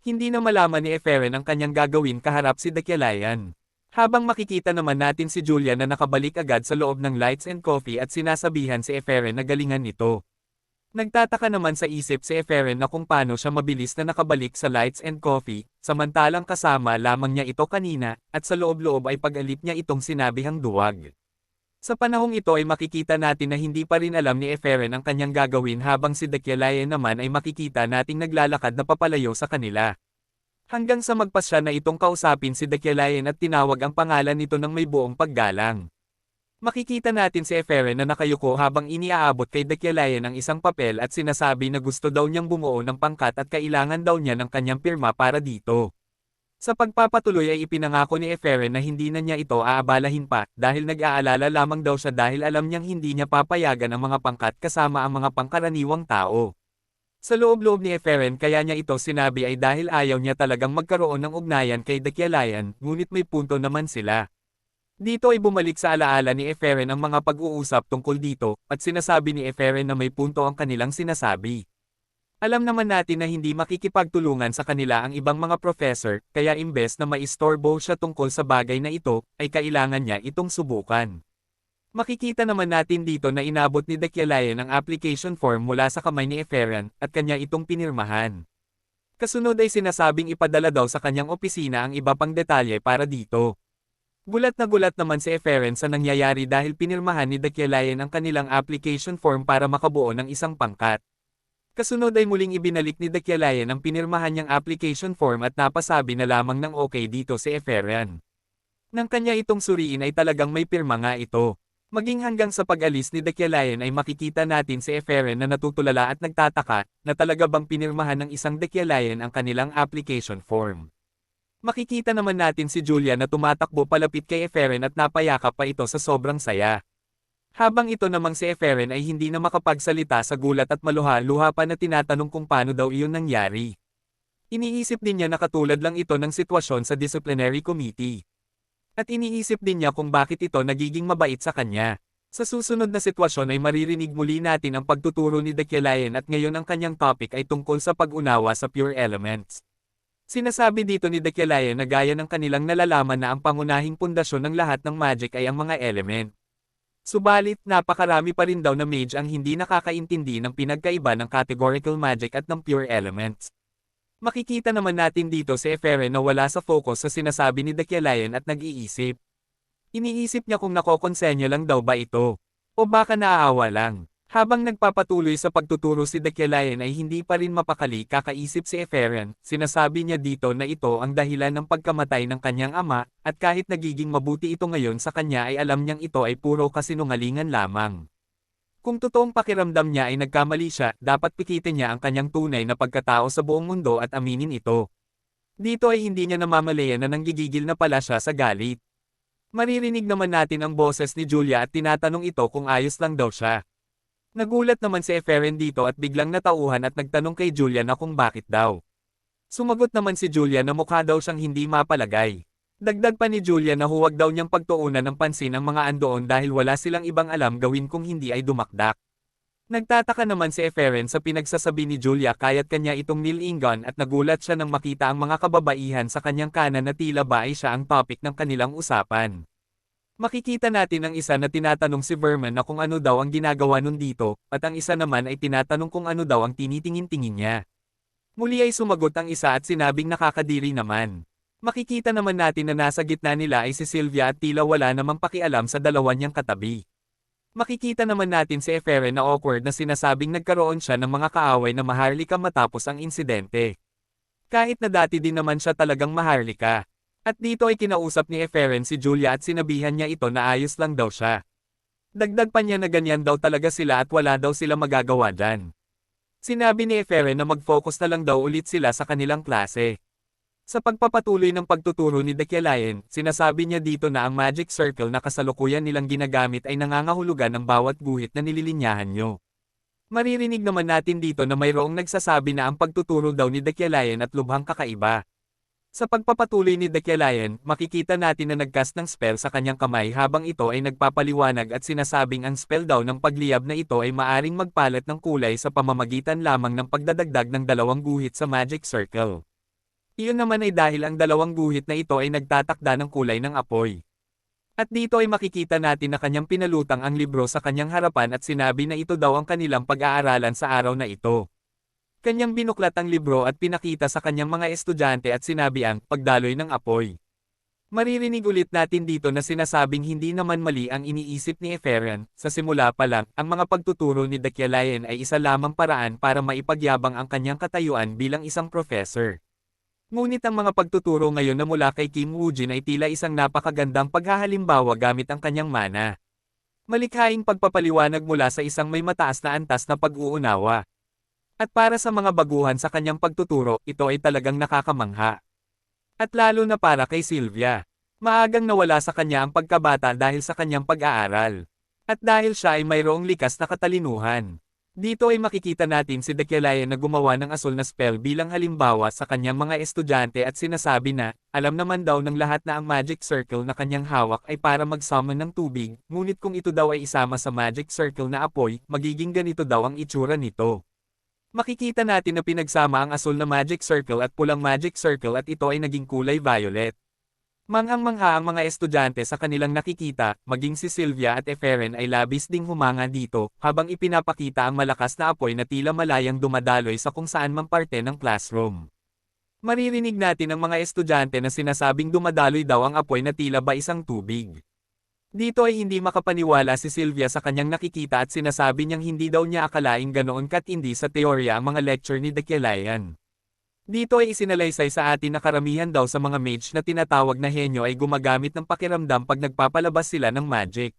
Hindi na malaman ni Eferen ang kanyang gagawin kaharap si Dakialayan. Habang makikita naman natin si Julia na nakabalik agad sa loob ng Lights and Coffee at sinasabihan si Eferen na galingan nito. Nagtataka naman sa isip si Eferen na kung paano siya mabilis na nakabalik sa Lights and Coffee, samantalang kasama lamang niya ito kanina, at sa loob-loob ay pag-alip niya itong sinabihang duwag. Sa panahong ito ay makikita natin na hindi pa rin alam ni Eferen ang kanyang gagawin habang si Dakialayan naman ay makikita nating naglalakad na papalayo sa kanila. Hanggang sa magpasya na itong kausapin si Dakialayan at tinawag ang pangalan nito ng may buong paggalang. Makikita natin si Eferen na nakayuko habang iniaabot kay Dakialayan ang isang papel at sinasabi na gusto daw niyang bumuo ng pangkat at kailangan daw niya ng kanyang pirma para dito. Sa pagpapatuloy ay ipinangako ni Eferen na hindi na niya ito aabalahin pa dahil nag-aalala lamang daw siya dahil alam niyang hindi niya papayagan ang mga pangkat kasama ang mga pangkaraniwang tao. Sa loob-loob ni Eferen kaya niya ito sinabi ay dahil ayaw niya talagang magkaroon ng ugnayan kay Dakialayan, ngunit may punto naman sila. Dito ay bumalik sa alaala ni Eferen ang mga pag-uusap tungkol dito, at sinasabi ni Eferen na may punto ang kanilang sinasabi. Alam naman natin na hindi makikipagtulungan sa kanila ang ibang mga professor, kaya imbes na maistorbo siya tungkol sa bagay na ito, ay kailangan niya itong subukan. Makikita naman natin dito na inabot ni Dakialayan ang application form mula sa kamay ni Eferen, at kanya itong pinirmahan. Kasunod ay sinasabing ipadala daw sa kanyang opisina ang iba pang detalye para dito. Gulat na gulat naman si Eferen sa nangyayari dahil pinirmahan ni Dakialayan ang kanilang application form para makabuo ng isang pangkat. Kasunod ay muling ibinalik ni Dakialayan ang pinirmahan niyang application form at napasabi na lamang ng okay dito si Eferen. Nang kanya itong suriin ay talagang may pirma nga ito. Maging hanggang sa pag-alis ni Dakialayan ay makikita natin si Eferen na natutulala at nagtataka na talaga bang pinirmahan ng isang Dakialayan ang kanilang application form. Makikita naman natin si Julia na tumatakbo palapit kay Eferen at napayakap pa ito sa sobrang saya. Habang ito namang si Eferen ay hindi na makapagsalita sa gulat at maluha-luha pa na tinatanong kung paano daw iyon nangyari. Iniisip din niya na katulad lang ito ng sitwasyon sa disciplinary committee. At iniisip din niya kung bakit ito nagiging mabait sa kanya. Sa susunod na sitwasyon ay maririnig muli natin ang pagtuturo ni Dakialayan at ngayon ang kanyang topic ay tungkol sa pag-unawa sa pure elements. Sinasabi dito ni Dakialayan na gaya ng kanilang nalalaman na ang pangunahing pundasyon ng lahat ng magic ay ang mga element. Subalit, napakarami pa rin daw na mage ang hindi nakakaintindi ng pinagkaiba ng categorical magic at ng pure elements. Makikita naman natin dito si Eferen na wala sa focus sa sinasabi ni Dakialayan at nag-iisip. Iniisip niya kung nakokonsenya lang daw ba ito, o baka naaawa lang. Habang nagpapatuloy sa pagtuturo si Dakialayan ay hindi pa rin mapakali kakaisip si Eferen, sinasabi niya dito na ito ang dahilan ng pagkamatay ng kanyang ama, at kahit nagiging mabuti ito ngayon sa kanya ay alam niyang ito ay puro kasinungalingan lamang. Kung totoong pakiramdam niya ay nagkamali siya, dapat pikitin niya ang kanyang tunay na pagkatao sa buong mundo at aminin ito. Dito ay hindi niya namamalayan na nanggigigil na pala siya sa galit. Maririnig naman natin ang boses ni Julia at tinatanong ito kung ayos lang daw siya. Nagulat naman si Eferen dito at biglang natauhan at nagtanong kay Julia na kung bakit daw. Sumagot naman si Julia na mukha daw siyang hindi mapalagay. Dagdag pa ni Julia na huwag daw niyang pagtuunan ng pansin ang mga andoon dahil wala silang ibang alam gawin kung hindi ay dumakdak. Nagtataka naman si Eferen sa pinagsasabi ni Julia kaya't kanya itong nilingon at nagulat siya nang makita ang mga kababaihan sa kanyang kanan na tila ba ay siya ang topic ng kanilang usapan. Makikita natin ang isa na tinatanong si Verman na kung ano daw ang ginagawa nun dito, at ang isa naman ay tinatanong kung ano daw ang tinitingin-tingin niya. Muli ay sumagot ang isa at sinabing nakakadiri naman. Makikita naman natin na nasa gitna nila ay si Sylvia at tila wala namang pakialam sa dalawa niyang katabi. Makikita naman natin si Eferen na awkward na sinasabing nagkaroon siya ng mga kaaway na maharlika matapos ang insidente. Kahit na dati din naman siya talagang maharlika. At dito ay kinausap ni Eferen si Julia at sinabihan niya ito na ayos lang daw siya. Dagdag pa niya na ganyan daw talaga sila at wala daw sila magagawa dyan. Sinabi ni Eferen na mag-focus na lang daw ulit sila sa kanilang klase. Sa pagpapatuloy ng pagtuturo ni Dakialayan, sinasabi niya dito na ang magic circle na kasalukuyan nilang ginagamit ay nangangahulugan ng bawat guhit na nililinyahan nyo. Maririnig naman natin dito na mayroong nagsasabi na ang pagtuturo daw ni Dakialayan at lubhang kakaiba. Sa pagpapatuloy ni Dakialayan, makikita natin na nagcast ng spell sa kanyang kamay habang ito ay nagpapaliwanag at sinasabing ang spell daw ng pagliyab na ito ay maaring magpalit ng kulay sa pamamagitan lamang ng pagdadagdag ng dalawang guhit sa magic circle. Iyon naman ay dahil ang dalawang guhit na ito ay nagtatakda ng kulay ng apoy. At dito ay makikita natin na kanyang pinalutang ang libro sa kanyang harapan at sinabi na ito daw ang kanilang pag-aaralan sa araw na ito. Kanyang binuklat ang libro at pinakita sa kanyang mga estudyante at sinabi ang pagdaloy ng apoy. Maririnig ulit natin dito na sinasabing hindi naman mali ang iniisip ni Eferen. Sa simula pa lang, ang mga pagtuturo ni Dekyalayan ay isa lamang paraan para maipagyabang ang kanyang katayuan bilang isang professor. Ngunit ang mga pagtuturo ngayon na mula kay Kim Woo-jin ay tila isang napakagandang paghahalimbawa gamit ang kanyang mana. Malikhaing pagpapaliwanag mula sa isang may mataas na antas na pag-uunawa. At para sa mga baguhan sa kanyang pagtuturo, ito ay talagang nakakamangha. At lalo na para kay Sylvia. Maagang nawala sa kanya ang pagkabata dahil sa kanyang pag-aaral. At dahil siya ay mayroong likas na katalinuhan. Dito ay makikita natin si Dekyalayan na gumawa ng asul na spell bilang halimbawa sa kanyang mga estudyante at sinasabi na, alam naman daw ng lahat na ang magic circle na kanyang hawak ay para mag-summon ng tubig, ngunit kung ito daw ay isama sa magic circle na apoy, magiging ganito daw ang itsura nito. Makikita natin na pinagsama ang asul na magic circle at pulang magic circle at ito ay naging kulay violet. Manghang-mangha ang mga estudyante sa kanilang nakikita, maging si Sylvia at Eferen ay labis ding humanga dito, habang ipinapakita ang malakas na apoy na tila malayang dumadaloy sa kung saan mang parte ng classroom. Maririnig natin ang mga estudyante na sinasabing dumadaloy daw ang apoy na tila ba isang tubig. Dito ay hindi makapaniwala si Sylvia sa kanyang nakikita at sinasabi niyang hindi daw niya akalaing ganoon katindi sa teorya ang mga lecture ni Dekyalayan. Dito ay isinalaysay sa atin na karamihan daw sa mga mage na tinatawag na henyo ay gumagamit ng pakiramdam pag nagpapalabas sila ng magic.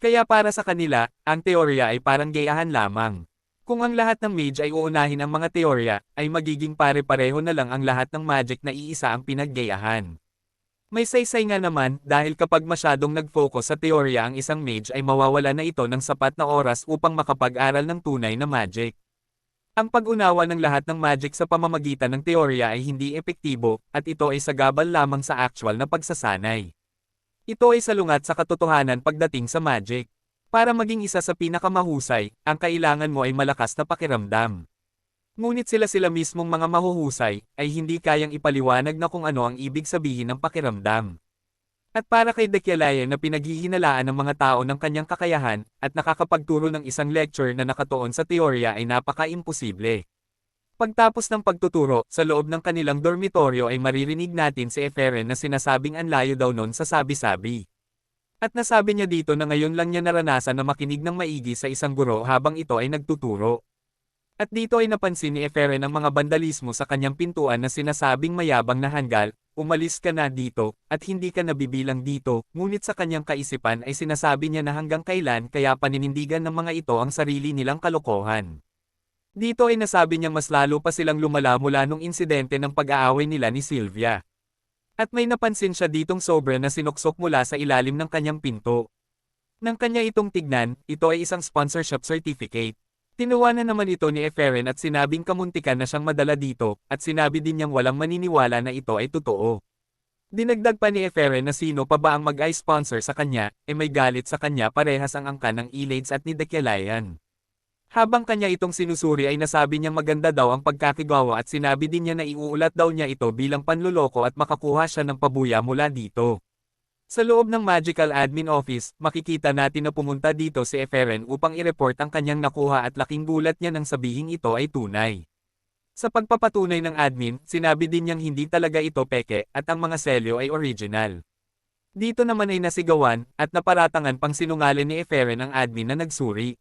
Kaya para sa kanila, ang teorya ay parang gayahan lamang. Kung ang lahat ng mage ay uunahin ang mga teorya, ay magiging pare-pareho na lang ang lahat ng magic na iisa ang pinaggayahan. May saysay nga naman, dahil kapag masyadong nag-focus sa teorya ang isang mage ay mawawala na ito ng sapat na oras upang makapag-aral ng tunay na magic. Ang pag-unawa ng lahat ng magic sa pamamagitan ng teorya ay hindi epektibo, at ito ay sagabal lamang sa actual na pagsasanay. Ito ay salungat sa katotohanan pagdating sa magic. Para maging isa sa pinakamahusay, ang kailangan mo ay malakas na pakiramdam. Ngunit sila mismong mga mahuhusay, ay hindi kayang ipaliwanag na kung ano ang ibig sabihin ng pakiramdam. At para kay Dekyalayan na pinaghihinalaan ng mga tao ng kanyang kakayahan, at nakakapagturo ng isang lecture na nakatuon sa teorya ay napaka-imposible. Pagtapos ng pagtuturo, sa loob ng kanilang dormitoryo ay maririnig natin si Eferen na sinasabing ang layo daw nun sa sabi-sabi. At nasabi niya dito na ngayon lang niya naranasan na makinig ng maigi sa isang guro habang ito ay nagtuturo. At dito ay napansin ni Eferen ang mga bandalismo sa kanyang pintuan na sinasabing mayabang na hanggal, umalis ka na dito, at hindi ka nabibilang dito, ngunit sa kanyang kaisipan ay sinasabi niya na hanggang kailan kaya paninindigan ng mga ito ang sarili nilang kalokohan. Dito ay nasabi niyang mas lalo pa silang lumala mula nung insidente ng pag-aaway nila ni Sylvia. At may napansin siya ditong sobra na sinuksok mula sa ilalim ng kanyang pinto. Nang kanya itong tignan, ito ay isang sponsorship certificate. Tinuwanan naman ito ni Eferen at sinabing kamuntikan na siyang madala dito, at sinabi din niyang walang maniniwala na ito ay totoo. Dinagdag pa ni Eferen na sino pa ba ang mag-i-sponsor sa kanya, may galit sa kanya parehas ang angka ng Elides at ni Dekyalayan. Habang kanya itong sinusuri ay nasabi niyang maganda daw ang pagkakigawa at sinabi din niya na iuulat daw niya ito bilang panluloko at makakuha siya ng pabuya mula dito. Sa loob ng Magical Admin Office, makikita natin na pumunta dito si Eferen upang i-report ang kanyang nakuha at laking gulat niya nang sabihing ito ay tunay. Sa pagpapatunay ng admin, sinabi din niyang hindi talaga ito peke at ang mga selyo ay original. Dito naman ay nasigawan at naparatangan pang sinungaling ni Eferen ang admin na nagsuri.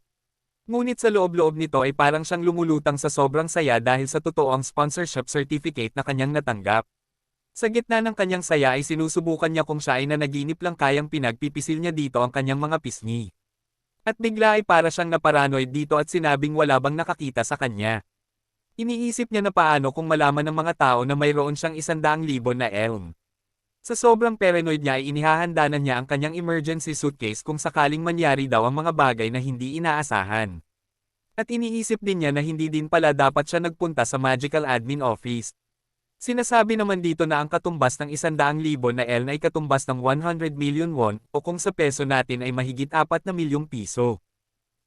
Ngunit sa loob-loob nito ay parang siyang lumulutang sa sobrang saya dahil sa totoong sponsorship certificate na kanyang natanggap. Sa gitna ng kanyang saya ay sinusubukan niya kung siya ay nanaginip lang kayang pinagpipisil niya dito ang kanyang mga pisngi. At bigla ay para siyang naparanoid dito at sinabing wala bang nakakita sa kanya. Iniisip niya na paano kung malaman ng mga tao na mayroon siyang 100,000 na elm. Sa sobrang paranoid niya ay inihahanda na niya ang kanyang emergency suitcase kung sakaling mangyari daw ang mga bagay na hindi inaasahan. At iniisip din niya na hindi din pala dapat siya nagpunta sa Magical Admin Office. Sinasabi naman dito na ang katumbas ng 100,000 na L ay katumbas ng 100 million won, o kung sa peso natin ay mahigit 4 na milyong piso.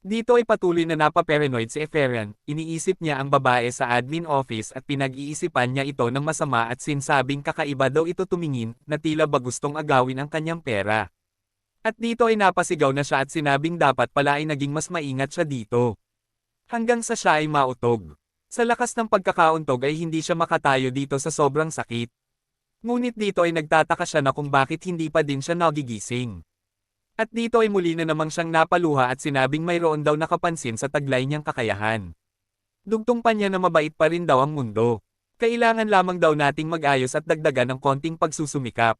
Dito ay patuloy na napaparanoid si Eferen, iniisip niya ang babae sa admin office at pinag-iisipan niya ito ng masama at sinsabing kakaiba daw ito tumingin, na tila ba gustong agawin ang kanyang pera. At dito ay napasigaw na siya at sinabing dapat pala ay naging mas maingat siya dito. Hanggang sa siya ay mautog. Sa lakas ng pagkakauntog ay hindi siya makatayo dito sa sobrang sakit. Ngunit dito ay nagtataka siya na kung bakit hindi pa din siya nagigising. At dito ay muli na namang siyang napaluha at sinabing mayroon daw nakapansin sa taglay niyang kakayahan. Dugtong pa niya na mabait pa rin daw ang mundo. Kailangan lamang daw nating mag-ayos at dagdagan ng konting pagsusumikap.